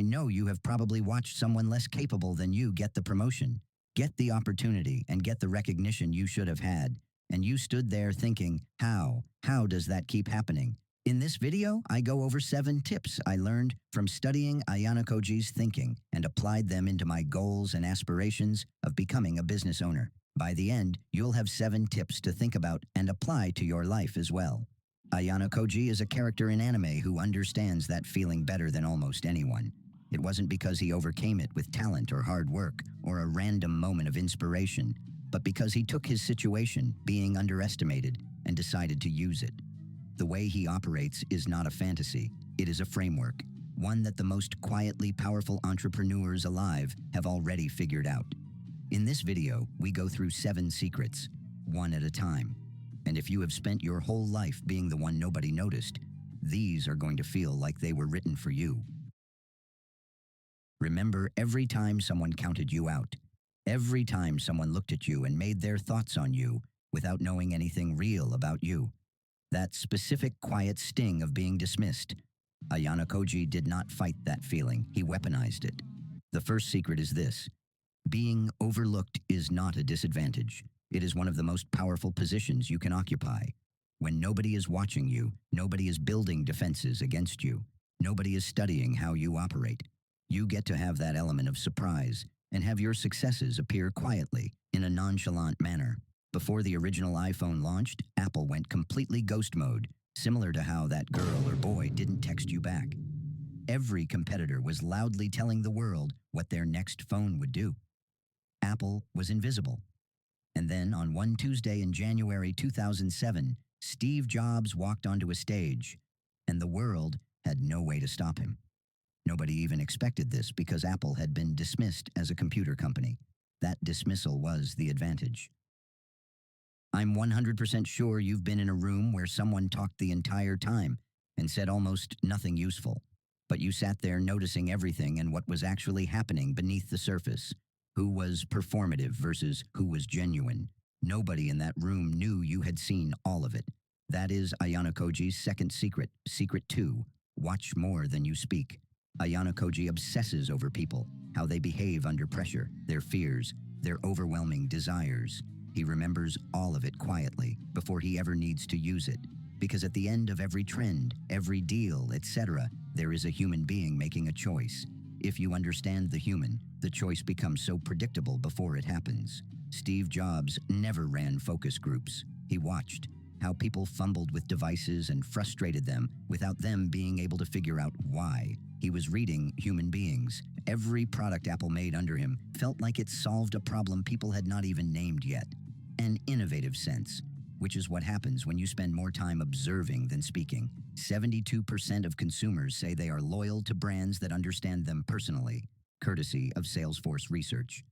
I know you have probably watched someone less capable than you get the promotion, get the opportunity, and get the recognition you should have had. And you stood there thinking, how? How does that keep happening? In this video, I go over 7 tips I learned from studying Ayanokoji's thinking and applied them into my goals and aspirations of becoming a business owner. By the end, you'll have 7 tips to think about and apply to your life as well. Ayanokoji is a character in anime who understands that feeling better than almost anyone. It wasn't because he overcame it with talent or hard work or a random moment of inspiration, but because he took his situation, being underestimated, and decided to use it. The way he operates is not a fantasy, it is a framework, one that the most quietly powerful entrepreneurs alive have already figured out. In this video, we go through 7 secrets, one at a time. And if you have spent your whole life being the one nobody noticed, these are going to feel like they were written for you. Remember every time someone counted you out, every time someone looked at you and made their thoughts on you without knowing anything real about you. That specific quiet sting of being dismissed. Ayanokoji did not fight that feeling, he weaponized it. The first secret is this: being overlooked is not a disadvantage. It is one of the most powerful positions you can occupy. When nobody is watching you, nobody is building defenses against you, nobody is studying how you operate. You get to have that element of surprise and have your successes appear quietly, in a nonchalant manner. Before the original iPhone launched, Apple went completely ghost mode, similar to how that girl or boy didn't text you back. Every competitor was loudly telling the world what their next phone would do. Apple was invisible. And then on one Tuesday in January 2007, Steve Jobs walked onto a stage, and the world had no way to stop him. Nobody even expected this because Apple had been dismissed as a computer company. That dismissal was the advantage. I'm 100% sure you've been in a room where someone talked the entire time and said almost nothing useful, but you sat there noticing everything and what was actually happening beneath the surface. Who was performative versus who was genuine. Nobody in that room knew you had seen all of it. That is Ayanokoji's second secret. Secret 2, watch more than you speak. Ayanokoji obsesses over people, how they behave under pressure, their fears, their overwhelming desires. He remembers all of it quietly before he ever needs to use it. Because at the end of every trend, every deal, etc., there is a human being making a choice. If you understand the human, the choice becomes so predictable before it happens. Steve Jobs never ran focus groups. He watched how people fumbled with devices and frustrated them without them being able to figure out why. He was reading human beings. Every product Apple made under him felt like it solved a problem people had not even named yet. An innovative sense, which is what happens when you spend more time observing than speaking. 72% of consumers say they are loyal to brands that understand them personally, courtesy of Salesforce research.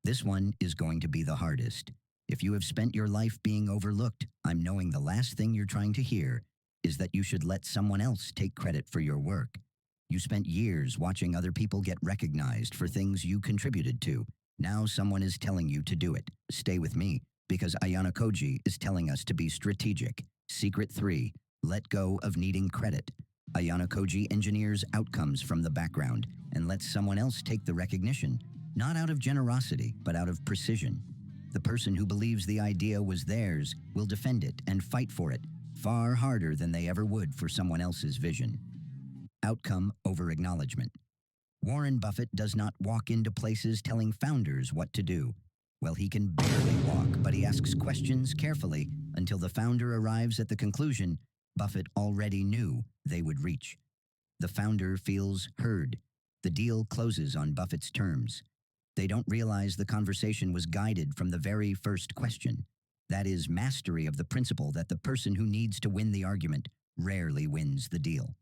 This one is going to be the hardest. If you have spent your life being overlooked, I'm knowing the last thing you're trying to hear is that you should let someone else take credit for your work. You spent years watching other people get recognized for things you contributed to. Now someone is telling you to do it. Stay with me, because Ayanokoji is telling us to be strategic. Secret 3, let go of needing credit. Ayanokoji engineers outcomes from the background and lets someone else take the recognition, not out of generosity, but out of precision. The person who believes the idea was theirs will defend it and fight for it far harder than they ever would for someone else's vision. Outcome over acknowledgement. Warren Buffett does not walk into places telling founders what to do. Well, he can barely walk, but he asks questions carefully until the founder arrives at the conclusion Buffett already knew they would reach. The founder feels heard. The deal closes on Buffett's terms. They don't realize the conversation was guided from the very first question. That is mastery of the principle that the person who needs to win the argument rarely wins the deal.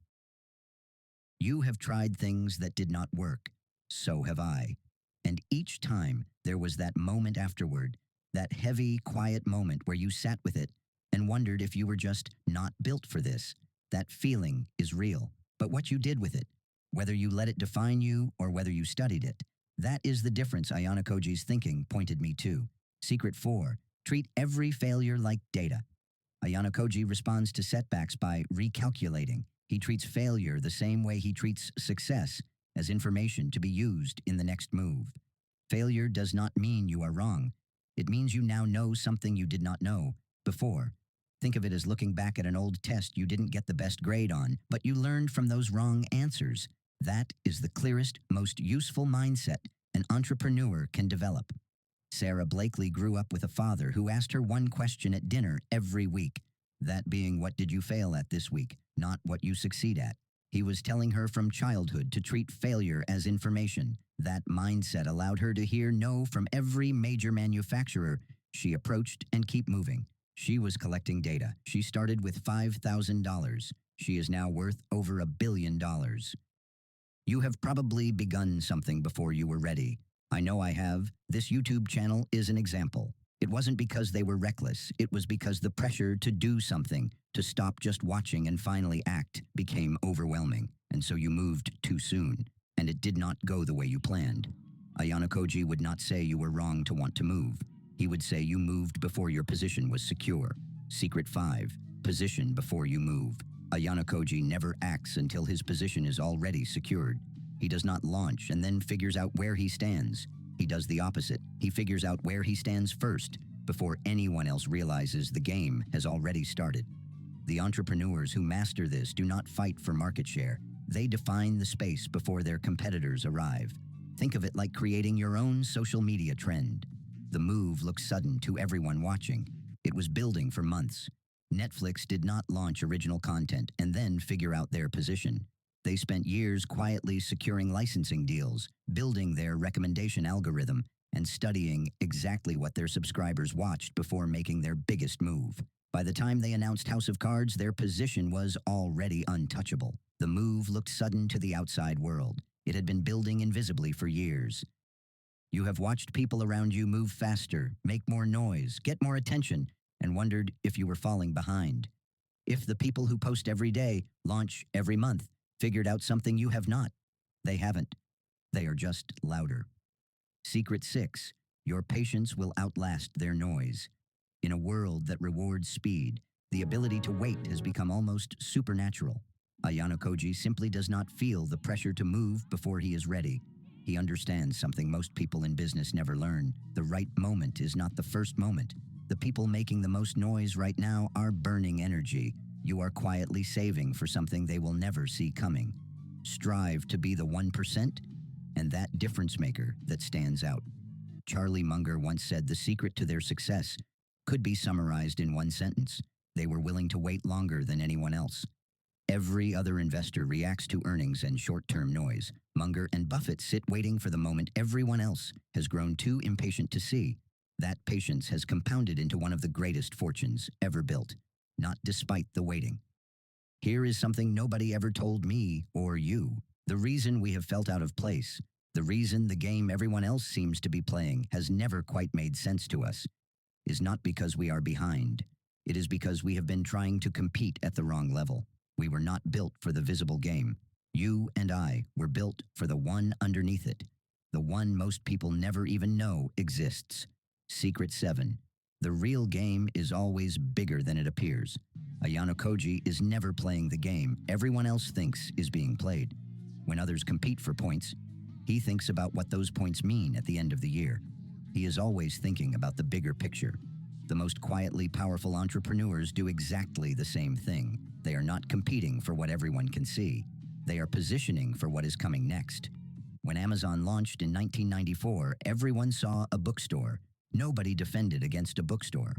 You have tried things that did not work. So have I. And each time there was that moment afterward, that heavy, quiet moment where you sat with it and wondered if you were just not built for this. That feeling is real. But what you did with it, whether you let it define you or whether you studied it, that is the difference Ayanokoji's thinking pointed me to. Secret 4, treat every failure like data. Ayanokoji responds to setbacks by recalculating. He treats failure the same way he treats success, as information to be used in the next move. Failure does not mean you are wrong. It means you now know something you did not know before. Think of it as looking back at an old test you didn't get the best grade on, but you learned from those wrong answers. That is the clearest, most useful mindset an entrepreneur can develop. Sarah Blakely grew up with a father who asked her one question at dinner every week, that being, what did you fail at this week, not what you succeed at. He was telling her from childhood to treat failure as information. That mindset allowed her to hear no from every major manufacturer she approached and keep moving. She was collecting data. She started with $5,000. She is now worth over $1 billion. You have probably begun something before you were ready. I know I have. This YouTube channel is an example. It wasn't because they were reckless. It was because the pressure to do something, to stop just watching and finally act, became overwhelming. And so you moved too soon. And it did not go the way you planned. Ayanokoji would not say you were wrong to want to move. He would say you moved before your position was secure. Secret 5. Position before you move. Ayanokoji never acts until his position is already secured. He does not launch and then figures out where he stands. He does the opposite. He figures out where he stands first, before anyone else realizes the game has already started. The entrepreneurs who master this do not fight for market share. They define the space before their competitors arrive. Think of it like creating your own social media trend. The move looks sudden to everyone watching. It was building for months. Netflix did not launch original content and then figure out their position. They spent years quietly securing licensing deals, building their recommendation algorithm, and studying exactly what their subscribers watched before making their biggest move. By the time they announced House of Cards, their position was already untouchable. The move looked sudden to the outside world. It had been building invisibly for years. You have watched people around you move faster, make more noise, get more attention, and wondered if you were falling behind. If the people who post every day, launch every month, figured out something you have not, they haven't. They are just louder. Secret 6. Your patience will outlast their noise. In a world that rewards speed, the ability to wait has become almost supernatural. Ayanokoji simply does not feel the pressure to move before he is ready. He understands something most people in business never learn. The right moment is not the first moment. The people making the most noise right now are burning energy. You are quietly saving for something they will never see coming. Strive to be the 1% and that difference maker that stands out. Charlie Munger once said the secret to their success could be summarized in one sentence. They were willing to wait longer than anyone else. Every other investor reacts to earnings and short-term noise. Munger and Buffett sit waiting for the moment everyone else has grown too impatient to see. That patience has compounded into one of the greatest fortunes ever built, not despite the waiting. Here is something nobody ever told me or you. The reason we have felt out of place, the reason the game everyone else seems to be playing has never quite made sense to us, is not because we are behind. It is because we have been trying to compete at the wrong level. We were not built for the visible game. You and I were built for the one underneath it, the one most people never even know exists. Secret 7. The real game is always bigger than it appears. Ayanokoji is never playing the game everyone else thinks is being played. When others compete for points, he thinks about what those points mean at the end of the year. He is always thinking about the bigger picture. The most quietly powerful entrepreneurs do exactly the same thing. They are not competing for what everyone can see. They are positioning for what is coming next. When Amazon launched in 1994, everyone saw a bookstore. Nobody defended against a bookstore.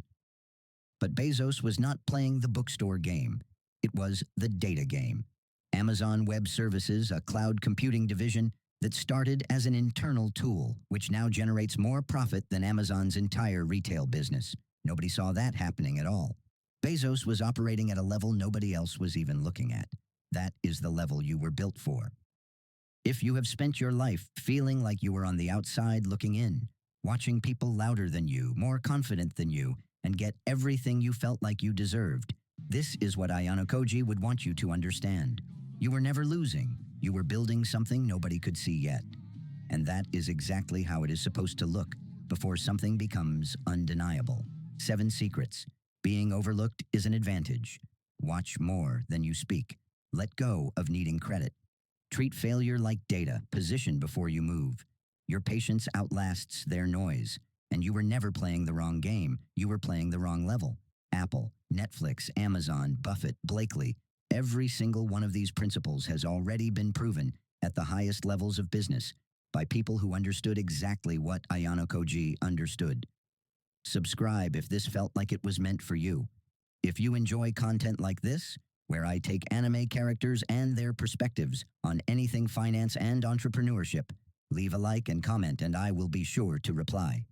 But Bezos was not playing the bookstore game. It was the data game. Amazon Web Services, a cloud computing division that started as an internal tool, which now generates more profit than Amazon's entire retail business. Nobody saw that happening at all. Bezos was operating at a level nobody else was even looking at. That is the level you were built for. If you have spent your life feeling like you were on the outside looking in, watching people louder than you, more confident than you, and get everything you felt like you deserved, this is what Ayanokoji would want you to understand. You were never losing. You were building something nobody could see yet. And that is exactly how it is supposed to look before something becomes undeniable. 7 secrets. Being overlooked is an advantage. Watch more than you speak. Let go of needing credit. Treat failure like data, position before you move. Your patience outlasts their noise, and you were never playing the wrong game, you were playing the wrong level. Apple, Netflix, Amazon, Buffett, Blakely, every single one of these principles has already been proven at the highest levels of business by people who understood exactly what Ayanokoji understood. Subscribe if this felt like it was meant for you. If you enjoy content like this, where I take anime characters and their perspectives on anything finance and entrepreneurship, leave a like and comment and I will be sure to reply.